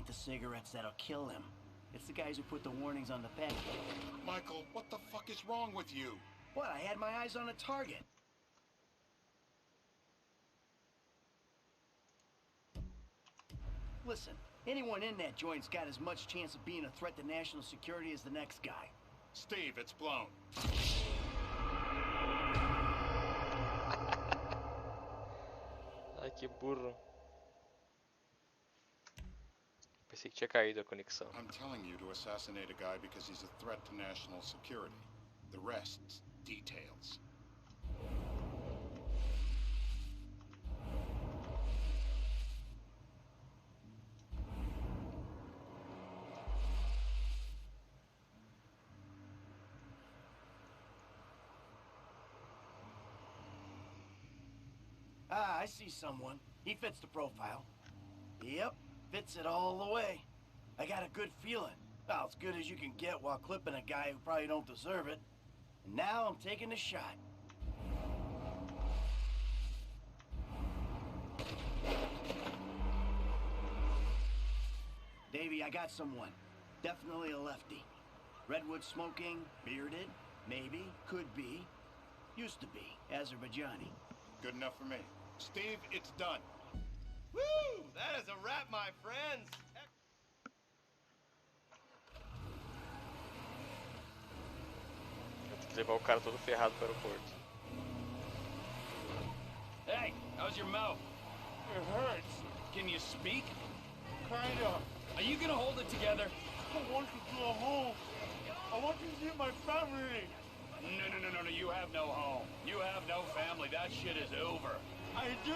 ain't the cigarettes that'll kill him. It's the guys who put the warnings on the package. Michael, what the fuck is wrong with you? What? I had my eyes on a target. Listen, anyone in that joint's got as much chance of being a threat to national security as the next guy. Steve, it's blown. Ai, que burro. Pensei que tinha caído a conexão. I'm telling you to assassinate a guy because he's a threat to national security. The rest's details. Ah, I see someone. He fits the profile. Yep, fits it all the way. I got a good feeling. Well, as good as you can get while clipping a guy who probably don't deserve it. And now I'm taking a shot. Davey, I got someone. Definitely a lefty. Redwood smoking, bearded, maybe, could be, used to be, Azerbaijani. Good enough for me. Steve, it's done. Woo! That is a wrap, my friends. Eu tenho que levar o cara todo ferrado para o aeroporto. Hey, how's your mouth? It hurts. Can you speak? Kinda. Are you gonna hold it together? I want to go home. I want to see my family. No, you have no home. You have no family. That shit is over. I do.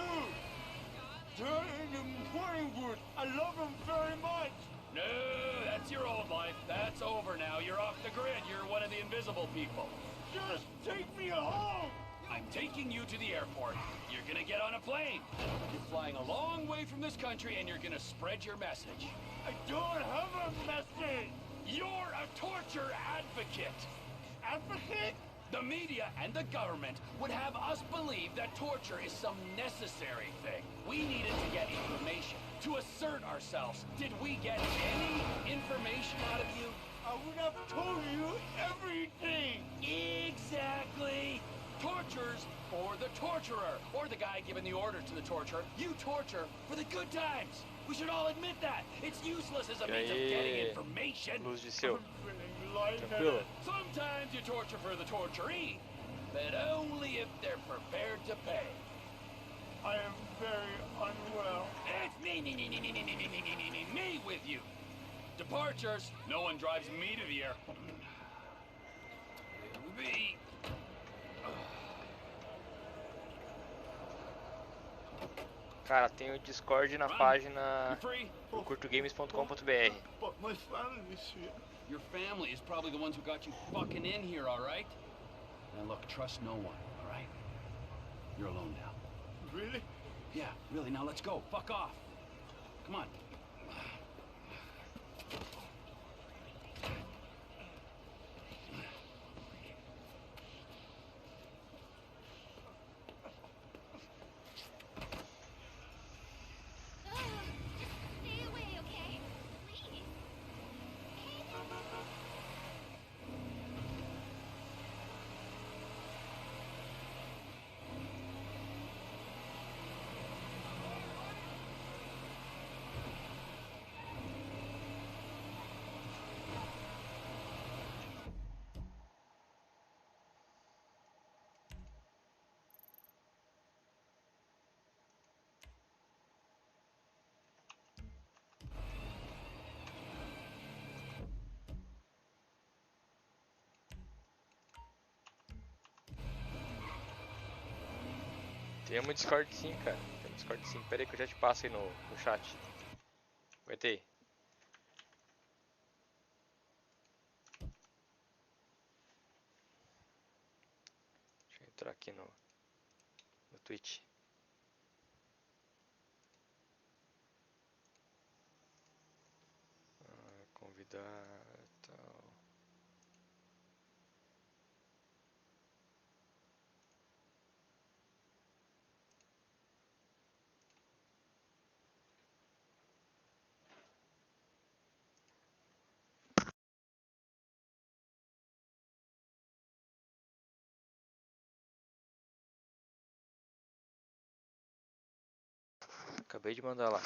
They're in the morning wood. I love them very much. No, that's your old life. That's over now. You're off the grid. You're one of the invisible people. Just take me home. I'm taking you to the airport. You're gonna get on a plane. You're flying a long way from this country and you're gonna spread your message. I don't have a message. You're a torture advocate. Advocate? The media and the government would have us believe that torture is some necessary thing. We needed to get information, to assert ourselves. Did we get any information out of you? I would have told you everything. Exactly. Tortures for the torturer, or the guy giving the order to the torturer. You torture for the good times. We should all admit that. It's useless as a means of getting information. Luz de seu. Like Tranquilo. Sometimes you torture for the torturee, but only if they're prepared to pay. I am very unwell. It's me with you. Departures. No one drives me to the airport. Me. Cara, tem o Discord na página curtogames.com.br. But my family is here. Your family is probably the ones who got you fucking in here, all right? Now look, trust no one, all right? You're alone now. Really? Yeah, really. Now let's go. Fuck off. Come on. Stay away, okay? Please. Tem um Discord sim, cara. Tem um Discord sim. Pera aí que eu já te passo aí no chat. Vai ter. Deixa eu entrar aqui no Twitch. Convidar tal. Acabei de mandar lá.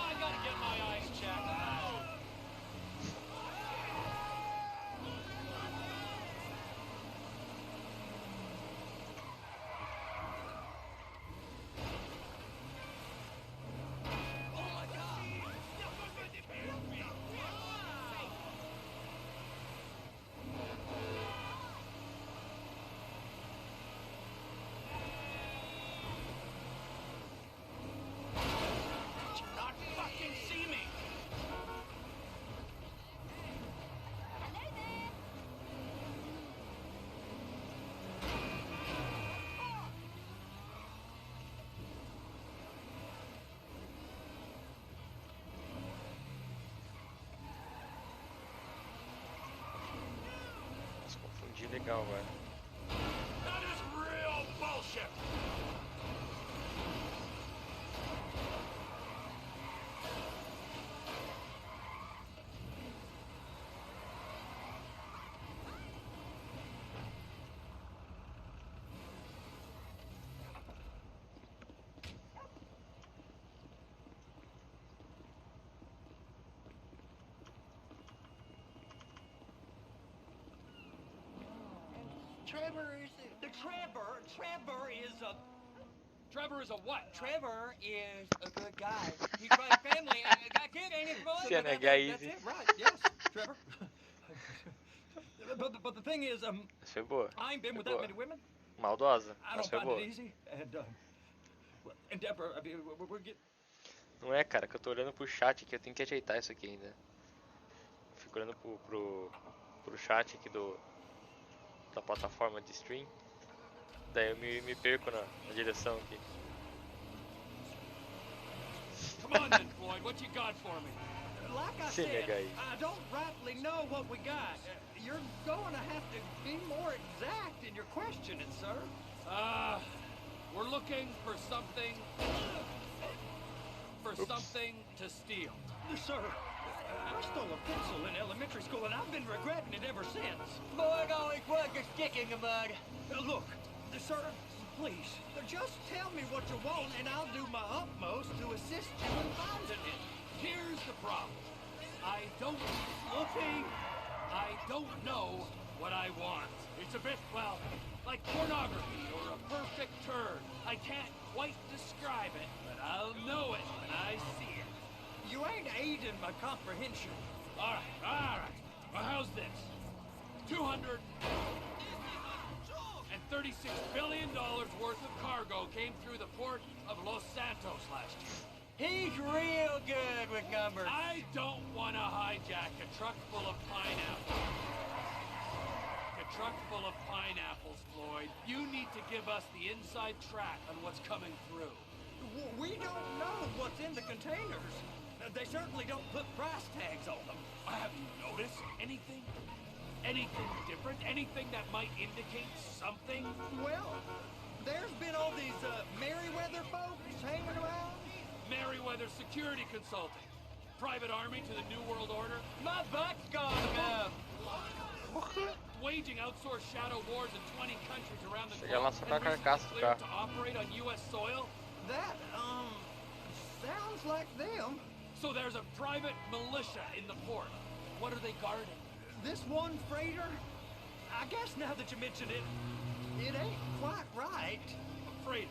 I gotta get my eyes checked. Did you not fucking see me? Hello there. Se confundi legal agora. That is real bullshit. Trevor is Trevor is a what? Trevor is a good guy. He tried family and a kid ain't his boy. Cena That's gaíse. it, right? Yes, Trevor. but the thing is, Essa foi boa. I ain't been Foi with that boa. many women. Maldosa, I mas don't foi find boa. it easy, and Deborah, I mean, we're getting. Não é, cara, que eu tô olhando pro chat aqui, eu tenho que ajeitar isso aqui ainda. Eu fico olhando pro chat aqui da plataforma de stream. Daí eu me perco na direção aqui. Come on then, Floyd. What you got for me? Like I Cena said, gaíse. I don't rightly know what we got. You're going to have to be more exact in your questioning, sir. We're looking for something to steal. Sir, I stole a pencil in elementary school, and I've been regretting it ever since. Boy, it always was a stick in the mud. Look, sir, please, just tell me what you want, and I'll do my utmost to assist you in finding it. Here's the problem. I don't know what I want. It's a bit, well, like pornography or a perfect turn. I can't quite describe it, but I'll know it when I see it. You ain't aiding my comprehension. All right. Well, how's this? $236 billion worth of cargo came through the port of Los Santos last year. He's real good with numbers. I don't want to hijack a truck full of pineapples. Floyd. You need to give us the inside track on what's coming through. We don't know what's in the containers. They certainly don't put price tags on them. Have you noticed anything? Anything different? Anything that might indicate something? Well, there's been all these Merryweather folks hanging around. Merryweather Security Consulting. Private army to the New World Order. My butt's gone numb. Waging outsourced shadow wars in 20 countries around the Chegar lá globe. só com a And recently carcaça do cleared carro. to operate on U.S. soil. That, sounds like them. So there's a private militia in the port. What are they guarding? This one freighter, I guess now that you mention it, it ain't quite right. right. A freighter.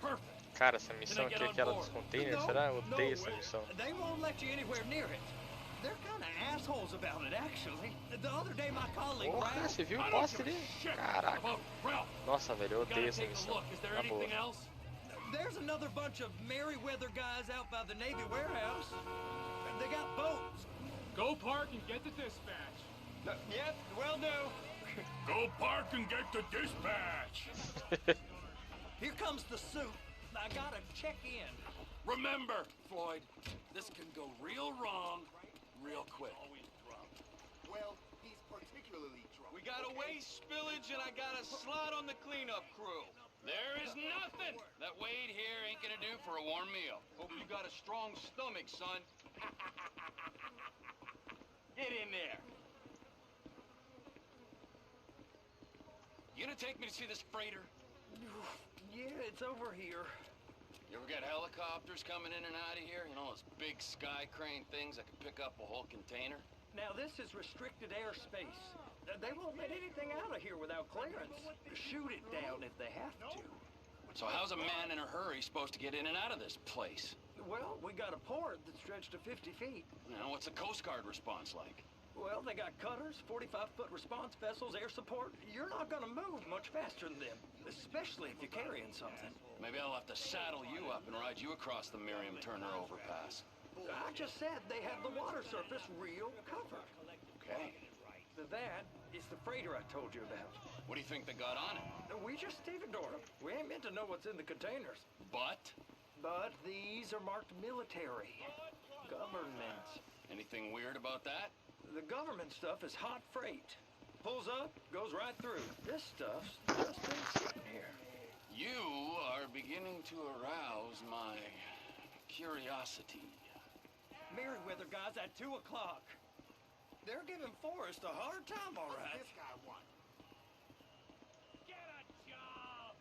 Perfect. Cara, essa missão aqui é aquela dos containers, será? Eu odeio essa missão. They won't let you anywhere near it. They're kind of assholes about it, actually. The other day, my colleague Porra, Ralph... você viu o poste dele? Caraca. Nossa, velho, eu odeio essa missão. Na boa. There's another bunch of Merryweather guys out by the Navy warehouse. They got boats. Go park and get the dispatch. Yep, will do. Go park and get the dispatch. Here comes the suit. I gotta check in. Remember, Floyd, this can go real wrong real quick. Well, he's particularly drunk. We got a waste spillage and I got a slot on the cleanup crew. There is nothing that Wade here ain't gonna do for a warm meal. Hope you got a strong stomach, son. Get in there. You gonna take me to see this freighter? Yeah, it's over here. You ever get helicopters coming in and out of here? You know, those big sky crane things that can pick up a whole container? Now, this is restricted airspace. They won't let anything out of here without clearance. Shoot it down if they have to. So how's a man in a hurry supposed to get in and out of this place? Well, we got a port that's stretched to 50 feet. You know, what's the Coast Guard response like? Well, they got cutters, 45-foot response vessels, air support. You're not gonna move much faster than them, especially if you're carrying something. Maybe I'll have to saddle you up and ride you across the Miriam Turner overpass. I just said they have the water surface real covered. Okay. That is the freighter I told you about. What do you think they got on it? We just stevedored them. We ain't meant to know what's in the containers. But? But these are marked military. Government. Anything weird about that? The government stuff is hot freight. Pulls up, goes right through. This stuff's just been sitting here. You are beginning to arouse my curiosity. Merryweather guys at 2 o'clock. They're giving Forrest a hard time, all right. This guy won. Get a job.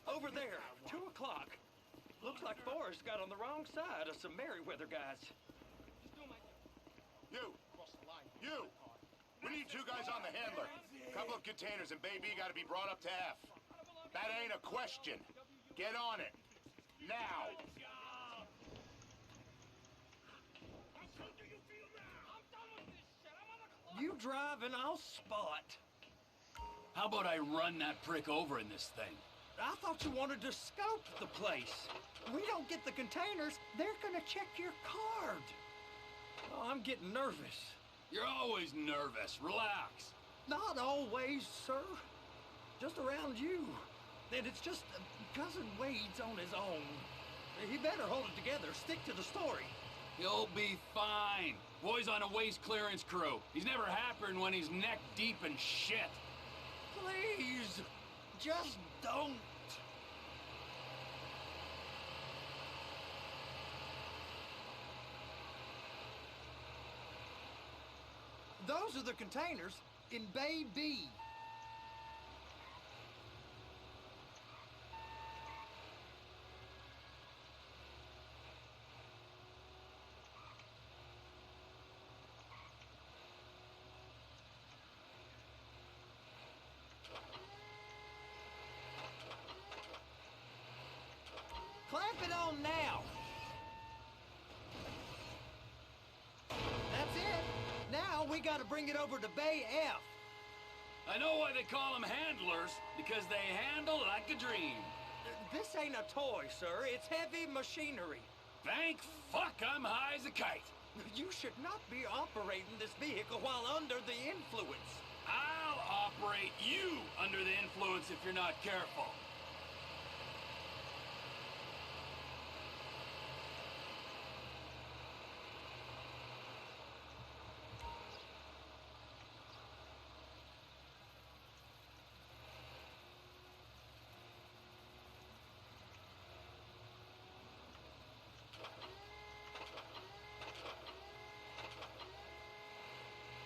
Over there, 2 o'clock. Looks like Forrest got on the wrong side of some Merryweather guys. You! You! We need 2 guys on the handler. Couple of containers and baby gotta be brought up to F. That ain't a question. Get on it. Now! You drive and I'll spot. How about I run that prick over in this thing? I thought you wanted to scope the place. We don't get the containers, they're gonna check your card. Oh, I'm getting nervous. You're always nervous. Relax. Not always, sir. Just around you. And it's just Cousin Wade's on his own. He better hold it together, stick to the story. He'll be fine. Boy's on a waste clearance crew. He's never happened when he's neck deep in shit. Please, just don't. Those are the containers in Bay B. Clamp it on now. That's it. Now we gotta bring it over to Bay F. I know why they call them handlers, because they handle like a dream. This ain't a toy, sir. It's heavy machinery. Thank fuck I'm high as a kite. You should not be operating this vehicle while under the influence. I'll operate you under the influence if you're not careful.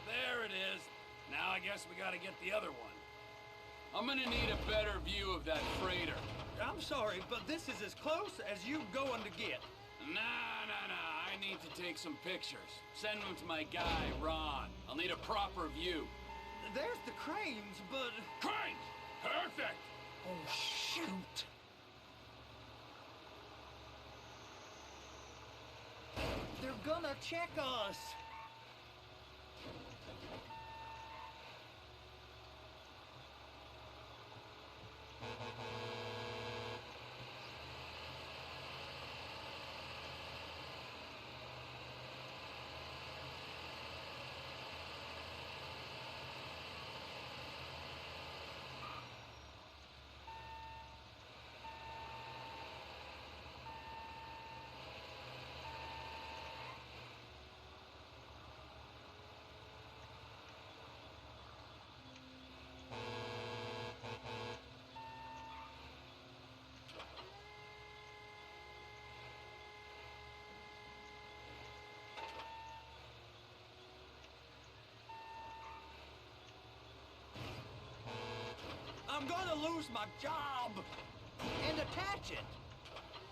There it is. Now I guess we gotta get the other one. I'm gonna need a better view of that freighter. I'm sorry, but this is as close as you going to get. Nah. I need to take some pictures. Send them to my guy, Ron. I'll need a proper view. There's the cranes, but... Cranes! Perfect! Oh, shoot! They're gonna check us! I'm gonna lose my job and attach it.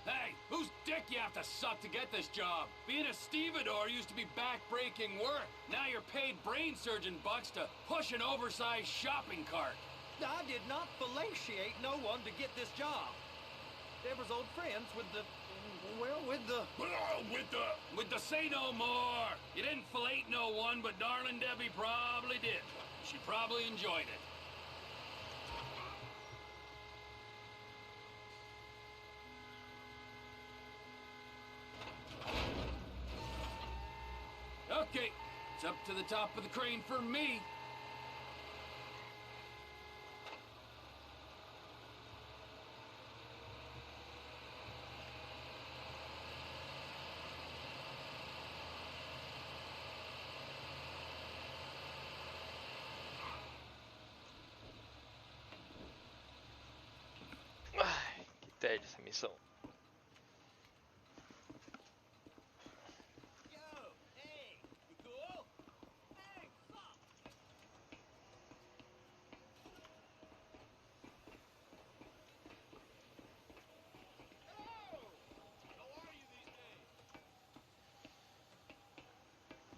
Hey, whose dick you have to suck to get this job? Being a stevedore used to be back-breaking work. Now you're paid brain surgeon bucks to push an oversized shopping cart. I did not fellatiate no one to get this job. Deborah's old friends with the... well, with the... With the say no more. You didn't fillet no one, but darling Debbie probably did. She probably enjoyed it. Okay, it's up to the top of the crane for me. Ai, que tédio essa missão.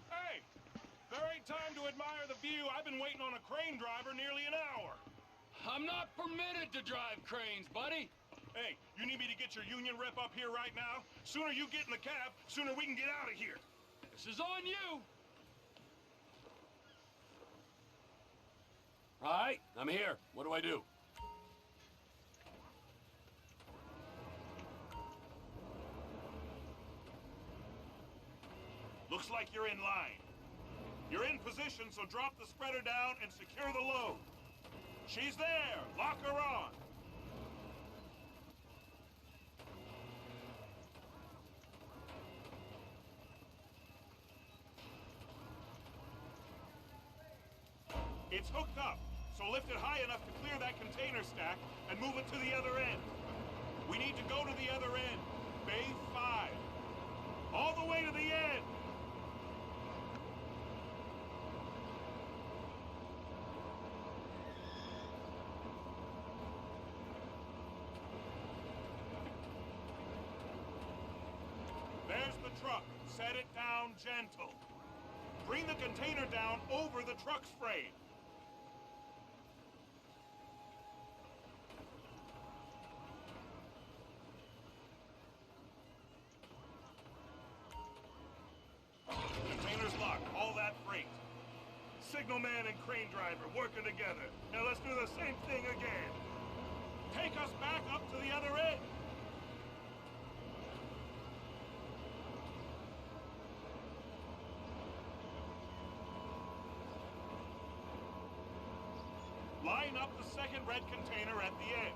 Hey, there ain't time to admire the view. I've been waiting on a crane driver nearly an hour. I'm not permitted to drive cranes, buddy. Hey, you need me to get your union rep up here right now? Sooner you get in the cab, sooner we can get out of here. This is on you. All right, I'm here. What do I do? Looks like you're in line. You're in position, so drop the spreader down and secure the load. She's there. Lock her on. It's hooked up, so lift it high enough to clear that container stack and move it to the other end. We need to go to the other end. Bay 5. All the way to the end. There's the truck. Set it down gentle. Bring the container down over the truck's frame. Container's locked. All that freight. Signalman and crane driver working together. Now let's do the same thing again. Take us back up to the other end. Line up the second red container at the end.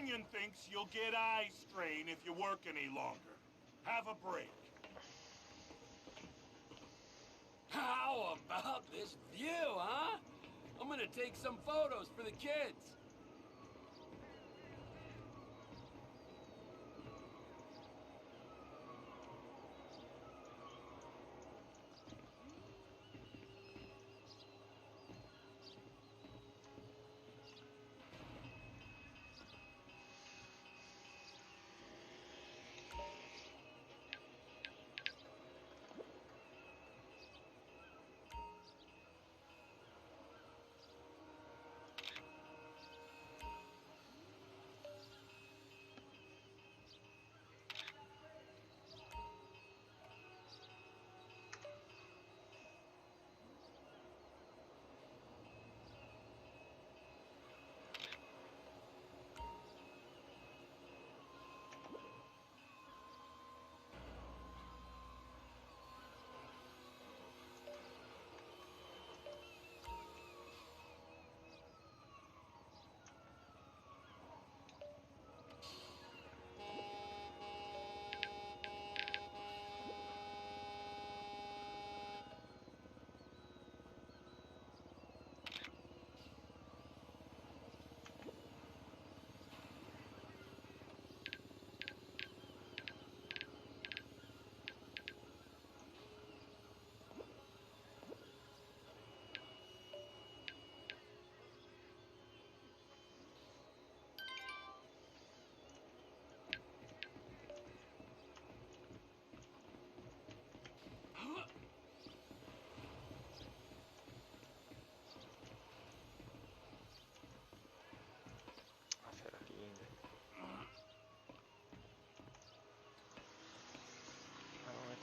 union thinks you'll get eye strain if you work any longer. Have a break. How about this view, huh? I'm gonna take some photos for the kids.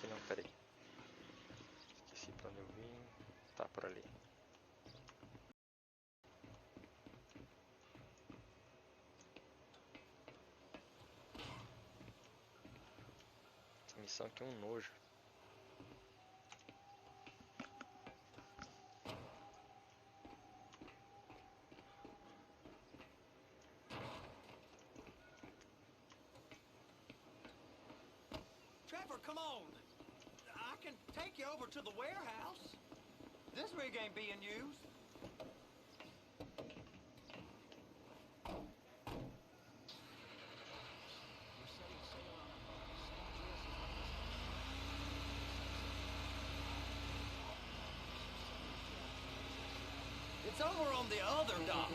Não, peraí. Esqueci pra onde eu vim. Tá por ali. Essa missão aqui é um nojo. Trevor, come on. I can take you over to the warehouse. This rig ain't being used. It's over on the other dock.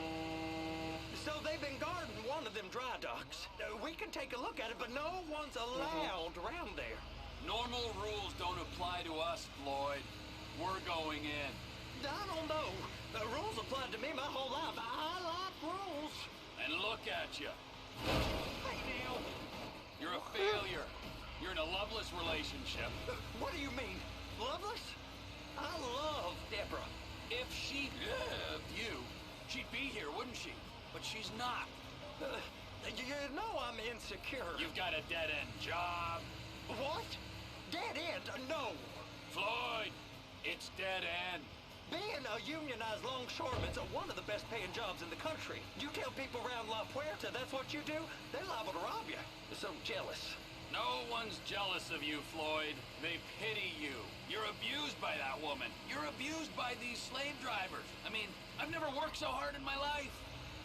So they've been guarding one of them dry docks. We can take a look at it, but no one's allowed around there. Normal rules don't apply to us, Floyd. We're going in. I don't know. The rules applied to me my whole life. I like rules. And look at you. Hey, Neil. You're a failure. You're in a loveless relationship. What do you mean? Loveless? I love Deborah. If she loved you, she'd be here, wouldn't she? But she's not. You know I'm insecure. You've got a dead-end job. What? Dead end? No. Floyd, it's dead end. Being a unionized longshoreman's one of the best paying jobs in the country. You tell people around La Puerta that's what you do, they're liable to rob you. They're so jealous. No one's jealous of you, Floyd. They pity you. You're abused by that woman. You're abused by these slave drivers. I mean, I've never worked so hard in my life.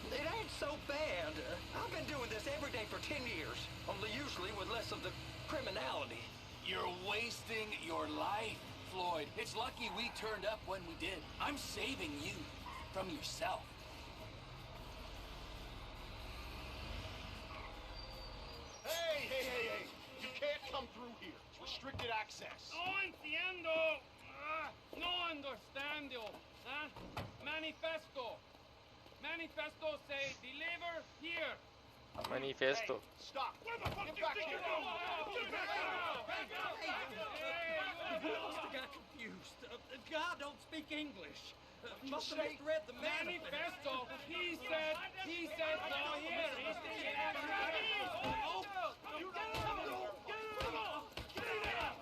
It ain't so bad. I've been doing this every day for 10 years, only usually with less of the criminality. You're wasting your life, Floyd. It's lucky we turned up when we did. I'm saving you from yourself. Hey! You can't come through here. It's restricted access. No entiendo. No understando. Manifesto. Manifesto say deliver here. Manifesto. Hey, stop. Where the fuck Get do you back think here. you're going? Must have got confused. God don't speak English. Must have say? misread the manifest. Manifesto. He said go here. You get it out. Get it out.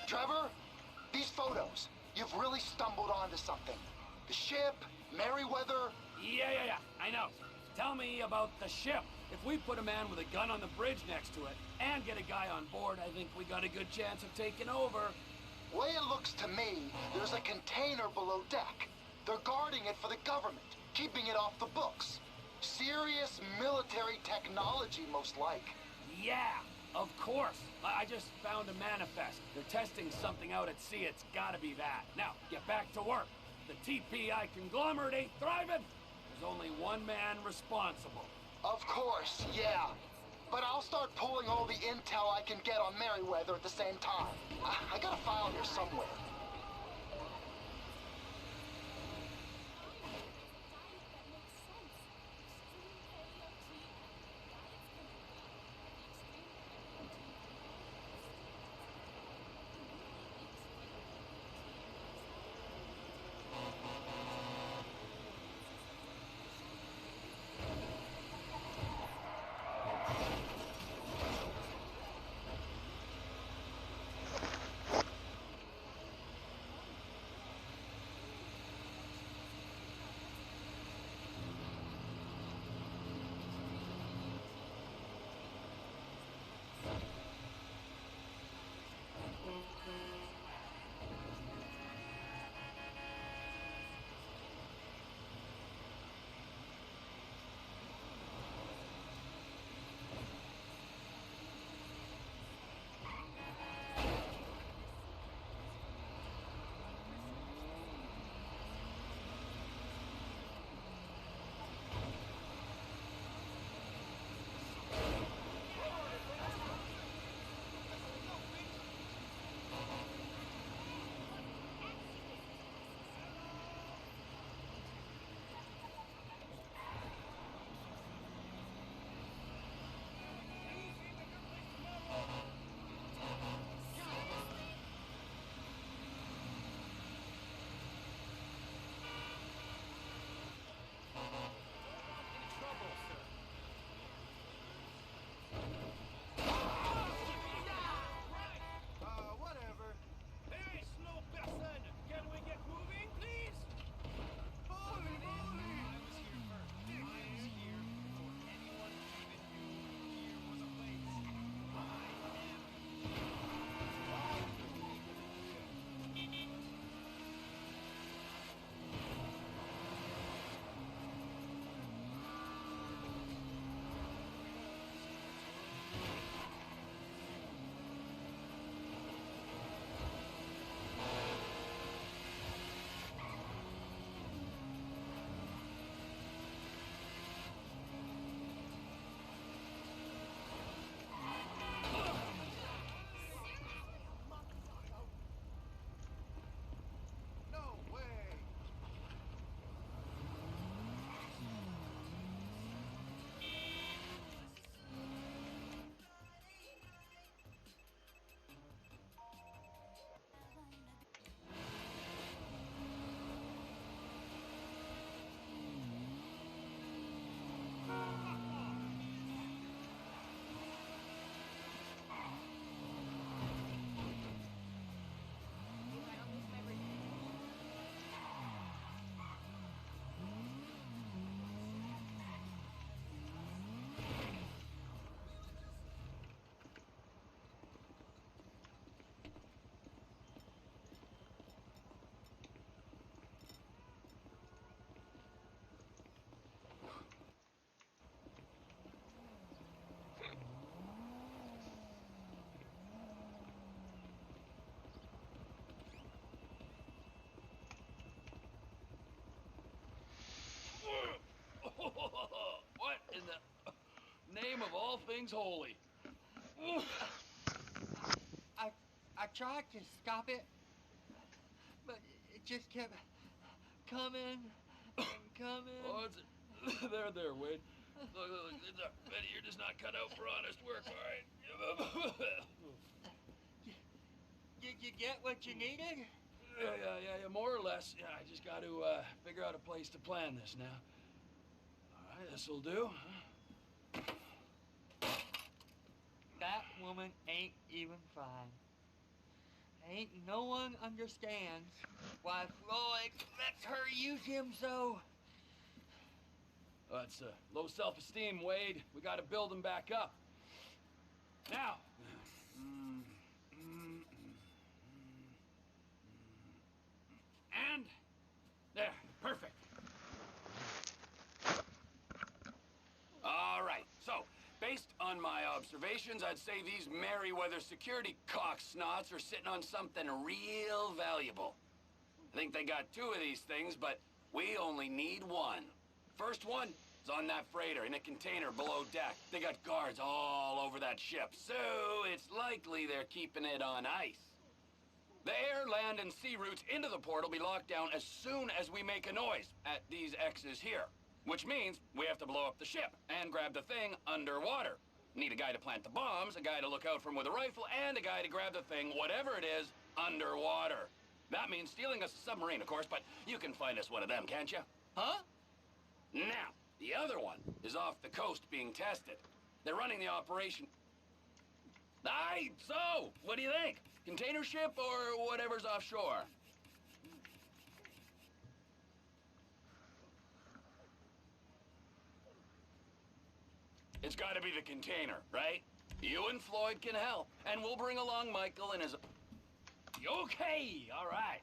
Trevor, these photos, you've really stumbled onto something. The ship, Merryweather. Yeah. I know. Tell me about the ship. If we put a man with a gun on the bridge next to it and get a guy on board, I think we got a good chance of taking over. Way it looks to me, there's a container below deck. They're guarding it for the government, keeping it off the books. Serious military technology, most like. Yeah, of course. I just found a manifest. They're testing something out at sea. It's gotta be that. Now, get back to work. The TPI conglomerate ain't thriving. There's only one man responsible. Of course, yeah. But I'll start pulling all the intel I can get on Merryweather at the same time. I got a file here somewhere. What in the name of all things holy? I tried to stop it, but it just kept coming and coming. Oh, there, Wade. Look, Betty, you're just not cut out for honest work, all right? You get what you needed? Yeah, more or less. Yeah, I just got to figure out a place to plan this now. All right, this'll do. That woman ain't even fine. Ain't no one understands why Floyd lets her use him so. It's low self-esteem, Wade. We gotta build him back up. Now. And there, perfect. All right, so based on my observations, I'd say these Merryweather security cocksnots are sitting on something real valuable. I think they got 2 of these things, but we only need 1. First one is on that freighter in a container below deck. They got guards all over that ship, so it's likely they're keeping it on ice. The air, land, and sea routes into the port will be locked down as soon as we make a noise at these X's here. Which means we have to blow up the ship and grab the thing underwater. Need a guy to plant the bombs, a guy to look out for him with a rifle, and a guy to grab the thing, whatever it is, underwater. That means stealing us a submarine, of course, but you can find us one of them, can't you? Huh? Now, the other one is off the coast being tested. They're running the operation. Aye, so, what do you think? Container ship or whatever's offshore? It's gotta be the container, right? You and Floyd can help, and we'll bring along Michael and his... Okay, all right.